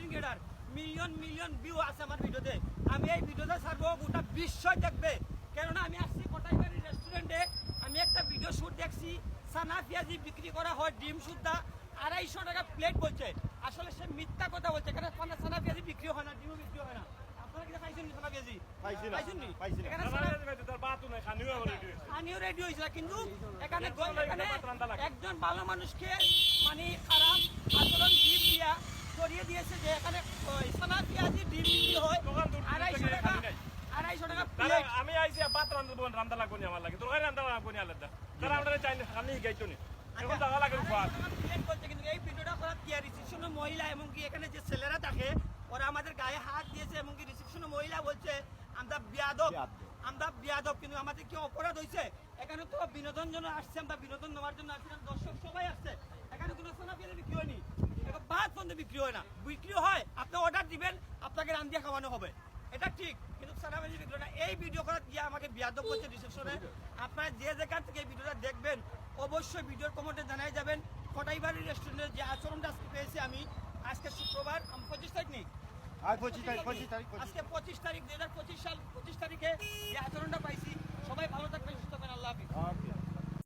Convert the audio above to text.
Content creator, million million view আছে আমার ভিডিওতে। আমি এই ভিডিওটা ছাড়বো, গোটা বিশ্ব দেখবে। কেননা আমি আসছি কোটাইবাড়ি রেস্টুরেন্টে, আমি একটা ভিডিও শুট দেখছি, সানা পেঁয়াজি বিক্রি করা হয় ডিম সুদ্ধা 250 টাকা প্লেট বলছে। আসলে সে মিথ্যা কথা বলছে, কারণ সানা পেঁয়াজি বিক্রি হয় না, ডিমও বিক্রি হয় না। আপনারা কি খাইছেন সানা পেঁয়াজি? খাইছেন? এখানে স্থানীয় রেডি হয়েছিল, কিন্তু এখানে একজন ভালো মানুষকে মানে খারাপ আচরণ ডিম দিয়া করিয়ে দিয়েছে, যে এখানে সানা পেঁয়াজি ডিম বিক্রি হয় 250 টাকা। 250 টাকা প্লেট। আমি আইছি ভাত রান্না লাগবো আমার লাগে, তোর রান্না লাগবো নি আলাদা, তারা আমরা চাই না আমি গাইতো নি এখন টাকা লাগে ভাত প্লেট বলছে। কিন্তু এই ভিডিওটা করার কি রিসেপশনের মহিলা এবং কি এখানে যে ছেলেরা থাকে ওরা আমাদের গায়ে হাত দিয়েছে, এবং কি রিসেপশনের মহিলা বলছে আমরা বিয়াদব, কিন্তু আমাদের কি অপরাধ হয়েছে? এখানে তো বিনোদন জন্য আসছে, আমরা বিনোদন নেওয়ার জন্য আসছিলাম, দর্শক সবাই আসছে। এখানে কোনো সোনা পেঁয়াজি বিক্রি হয়নি, ভাত পর্যন্ত বিক্রি হয় না। বিক্রি হয় আপনি অর্ডার দিবেন, আপনাকে রান্ধিয়া খাওয়ানো হবে, এটা ঠিক। কিন্তু সোনা পেঁয়াজি বিক্রি হয় না। এই ভিডিও করার গিয়ে আমাকে বিয়াদব করছে রিসেপশনে। আপনারা যে যেখান থেকে এই ভিডিওটা দেখবেন অবশ্যই ভিডিওর কমেন্টে জানাই যাবেন কোটাইবাড়ি রেস্টুরেন্টের যে আচরণটা আজকে পেয়েছি আমি। আজকে শুক্রবার, 25 তারিখ নেই, আজকে 25 তারিখ 2025 সাল, 25 তারিখে যে আচরণটা পাইছি। সবাই ভালো থাকবেন, সুস্থ থাকবেন, আল্লাহ হাফিজ।